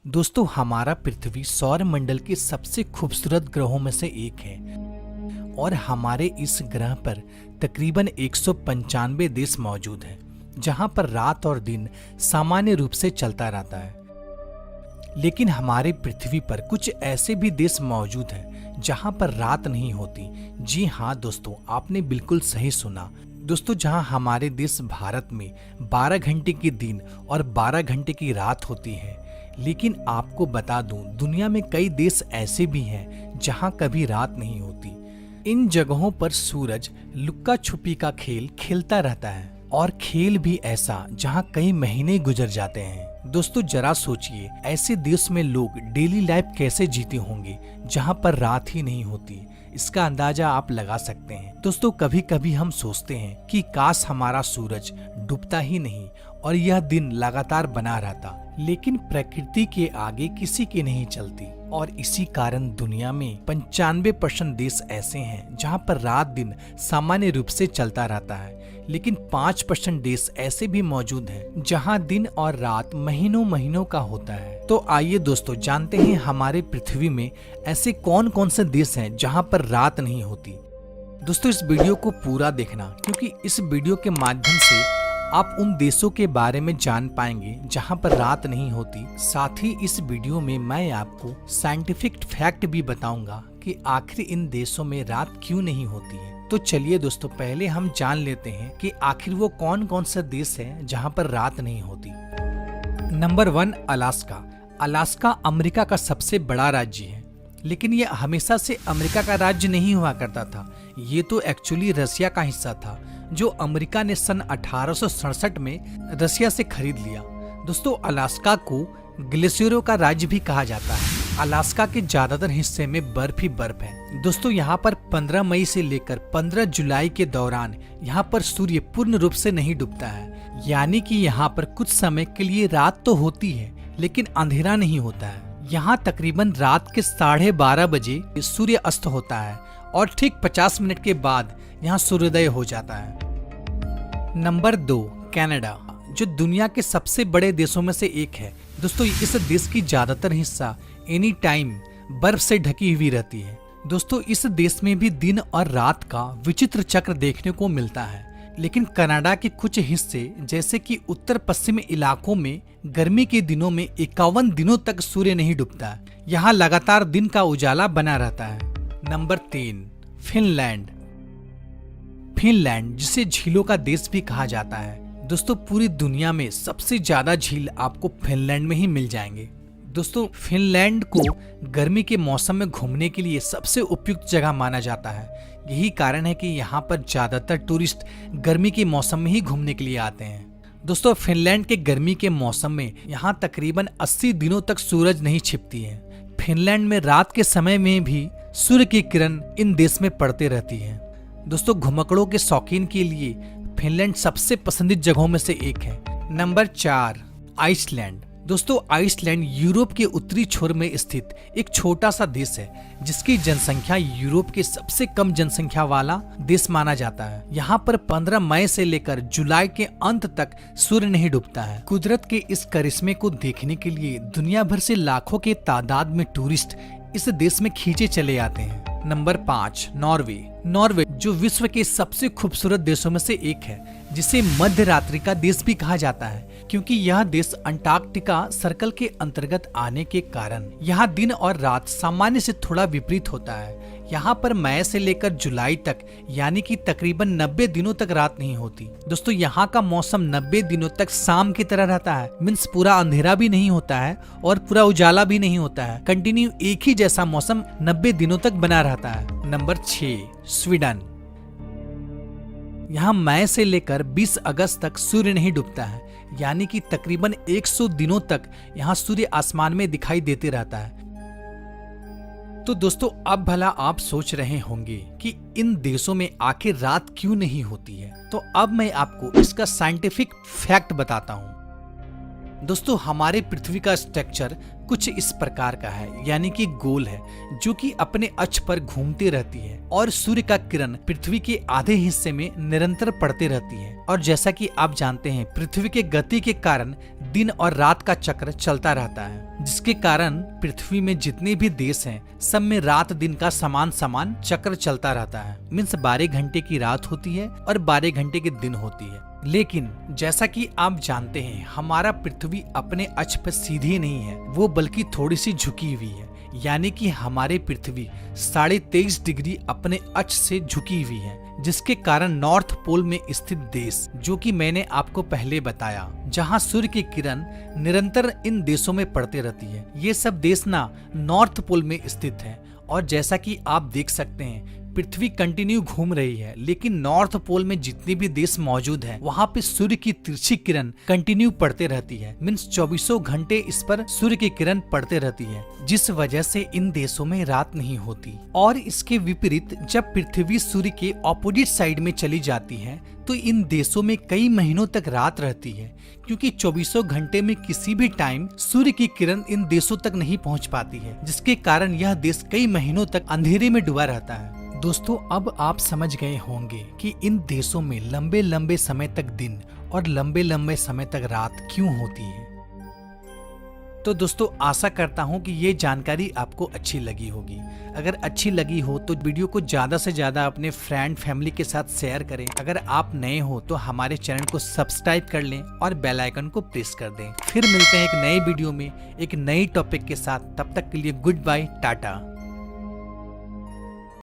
दोस्तों, हमारा पृथ्वी सौर मंडल के सबसे खूबसूरत ग्रहों में से एक है और हमारे इस ग्रह पर तकरीबन 195 देश मौजूद हैं, जहां पर रात और दिन सामान्य रूप से चलता रहता है। लेकिन हमारे पृथ्वी पर कुछ ऐसे भी देश मौजूद हैं जहां पर रात नहीं होती। जी हाँ दोस्तों, आपने बिल्कुल सही सुना। दोस्तों, जहां हमारे देश भारत में 12 घंटे की दिन और 12 घंटे की रात होती है, लेकिन आपको बता दूं, दुनिया में कई देश ऐसे भी हैं जहां कभी रात नहीं होती। इन जगहों पर सूरज लुक्का छुपी का खेल खेलता रहता है और खेल भी ऐसा जहां कई महीने गुजर जाते हैं। दोस्तों, जरा सोचिए, ऐसे देश में लोग डेली लाइफ कैसे जीते होंगे जहां पर रात ही नहीं होती। इसका अंदाजा आप लगा सकते हैं। दोस्तों, कभी कभी हम सोचते हैं कि काश हमारा सूरज डूबता ही नहीं और यह दिन लगातार बना रहता, लेकिन प्रकृति के आगे किसी की नहीं चलती और इसी कारण दुनिया में 95% देश ऐसे हैं जहां पर रात दिन सामान्य रूप से चलता रहता है, लेकिन 5% देश ऐसे भी मौजूद हैं जहां दिन और रात महीनों महीनों का होता है। तो आइए दोस्तों, जानते हैं हमारे पृथ्वी में ऐसे कौन कौन से देश हैं जहां पर रात नहीं होती। दोस्तों, इस वीडियो को पूरा देखना, क्योंकि इस वीडियो के माध्यम से आप उन देशों के बारे में जान पाएंगे जहां पर रात नहीं होती। साथ ही इस वीडियो में मैं आपको साइंटिफिक फैक्ट भी बताऊंगा कि आखिर इन देशों में रात क्यों नहीं होती है। तो चलिए दोस्तों, पहले हम जान लेते हैं कि आखिर वो कौन कौन से देश हैं जहां पर रात नहीं होती। Number 1, Alaska. अलास्का अमेरिका का सबसे बड़ा राज्य है, लेकिन यह हमेशा से अमेरिका का राज्य नहीं हुआ करता था। ये तो एक्चुअली रसिया का हिस्सा था, जो अमेरिका ने सन 1867 में रसिया से खरीद लिया। दोस्तों, अलास्का को ग्लेशियरों का राज्य भी कहा जाता है। अलास्का के ज्यादातर हिस्से में बर्फ ही बर्फ है। दोस्तों, यहाँ पर 15 मई से लेकर 15 जुलाई के दौरान यहाँ पर सूर्य पूर्ण रूप से नहीं डूबता है, यानी कि यहाँ पर कुछ समय के लिए रात तो होती है लेकिन अंधेरा नहीं होता है। यहाँ तकरीबन रात के 12:30 बजे सूर्य अस्त होता है और ठीक 50 मिनट के बाद यहाँ सूर्योदय हो जाता है। नंबर 2, कनाडा, जो दुनिया के सबसे बड़े देशों में से एक है। दोस्तों, इस देश की ज्यादातर हिस्सा एनी टाइम बर्फ से ढकी हुई रहती है। दोस्तों, इस देश में भी दिन और रात का विचित्र चक्र देखने को मिलता है, लेकिन कनाडा के कुछ हिस्से जैसे कि उत्तर पश्चिम इलाकों में गर्मी के दिनों में 51 दिनों तक सूर्य नहीं डूबता। यहाँ लगातार दिन का उजाला बना रहता है। Number 3, Finland. फिनलैंड, जिसे झीलों का देश भी कहा जाता है। दोस्तों, पूरी दुनिया में सबसे ज्यादा झील आपको फिनलैंड में ही मिल जाएंगे। दोस्तों, फिनलैंड को गर्मी के मौसम में घूमने के लिए सबसे उपयुक्त जगह माना जाता है। यही कारण है कि यहाँ पर ज्यादातर टूरिस्ट गर्मी के मौसम में ही घूमने के लिए आते हैं। दोस्तों, फिनलैंड के गर्मी के मौसम में यहाँ तकरीबन 80 दिनों तक सूरज नहीं छिपती है। फिनलैंड में रात के समय में भी सूर्य की किरण इन देश में पड़ते रहती है। दोस्तों, घुमक्कड़ों के शौकीन के लिए फिनलैंड सबसे पसंदीदा जगहों में से एक है। Number 4, Iceland. दोस्तों, आइसलैंड यूरोप के उत्तरी छोर में स्थित एक छोटा सा देश है, जिसकी जनसंख्या यूरोप के सबसे कम जनसंख्या वाला देश माना जाता है। यहाँ पर 15 मई से लेकर जुलाई के अंत तक सूर्य नहीं डूबता है। कुदरत के इस करिश्मे को देखने के लिए दुनिया भर से लाखों के तादाद में टूरिस्ट इस देश में खींचे चले आते हैं। Number 5, Norway. नॉर्वे, जो विश्व के सबसे खूबसूरत देशों में से एक है, जिसे मध्य रात्रि का देश भी कहा जाता है, क्योंकि यह देश अंटार्कटिका सर्कल के अंतर्गत आने के कारण यहाँ दिन और रात सामान्य से थोड़ा विपरीत होता है। यहाँ पर मई से लेकर जुलाई तक, यानी कि तकरीबन 90 दिनों तक रात नहीं होती। दोस्तों, यहाँ का मौसम 90 दिनों तक शाम की तरह रहता है। मीन्स पूरा अंधेरा भी नहीं होता है और पूरा उजाला भी नहीं होता है। कंटिन्यू एक ही जैसा मौसम 90 दिनों तक बना रहता है। Number 6, Sweden. यहाँ मई से लेकर 20 अगस्त तक सूर्य नहीं डूबता है, यानी कि तकरीबन 100 दिनों तक यहाँ सूर्य आसमान में दिखाई देते रहता है। तो दोस्तों, अब भला आप सोच रहे होंगे कि इन देशों में आखिर रात क्यों नहीं होती है। तो अब मैं आपको इसका साइंटिफिक फैक्ट बताता हूँ। दोस्तों, हमारे पृथ्वी का स्ट्रक्चर कुछ इस प्रकार का है, यानी कि गोल है, जो कि अपने अक्ष पर घूमती रहती है और सूर्य का किरण पृथ्वी के आधे हिस्से में निरंतर पड़ती रहती है। और जैसा कि आप जानते हैं, पृथ्वी के गति के कारण दिन और रात का चक्र चलता रहता है, जिसके कारण पृथ्वी में जितने भी देश हैं, सब में रात दिन का समान समान चक्र चलता रहता है। मीन्स 12 घंटे की रात होती है और 12 घंटे की दिन होती है। लेकिन जैसा कि आप जानते हैं, हमारा पृथ्वी अपने अक्ष पर सीधी नहीं है, वो बल्कि थोड़ी सी झुकी हुई है, यानी कि हमारे पृथ्वी 23.5 डिग्री अपने अक्ष से झुकी हुई है, जिसके कारण नॉर्थ पोल में स्थित देश, जो कि मैंने आपको पहले बताया, जहां सूर्य की किरण निरंतर इन देशों में पड़ती रहती है, ये सब देश ना नॉर्थ पोल में स्थित है। और जैसा कि आप देख सकते हैं, पृथ्वी कंटिन्यू घूम रही है, लेकिन नॉर्थ पोल में जितने भी देश मौजूद हैं, वहाँ पे सूर्य की तिरछी किरण कंटिन्यू पड़ते रहती है। मीन्स 24 घंटे इस पर सूर्य की किरण पड़ते रहती है, जिस वजह से इन देशों में रात नहीं होती। और इसके विपरीत जब पृथ्वी सूर्य के ऑपोजिट साइड में चली जाती है, तो इन देशों में कई महीनों तक रात रहती है, क्योंकि 24 घंटे में किसी भी टाइम सूर्य की किरण इन देशों तक नहीं पहुंच पाती है, जिसके कारण यह देश कई महीनों तक अंधेरे में डूबा रहता है। दोस्तों, अब आप समझ गए होंगे कि इन देशों में लंबे लंबे समय तक दिन और लंबे लंबे समय तक रात क्यों होती है। तो दोस्तों, आशा करता हूं कि ये जानकारी आपको अच्छी लगी होगी। अगर अच्छी लगी हो तो वीडियो को ज्यादा से ज्यादा अपने फ्रेंड फैमिली के साथ शेयर करें। अगर आप नए हो तो हमारे चैनल को सब्सक्राइब कर लें और बेल आइकन को प्रेस कर दें। फिर मिलते हैं एक नए वीडियो में एक नई टॉपिक के साथ। तब तक के लिए गुड बाय, टाटा।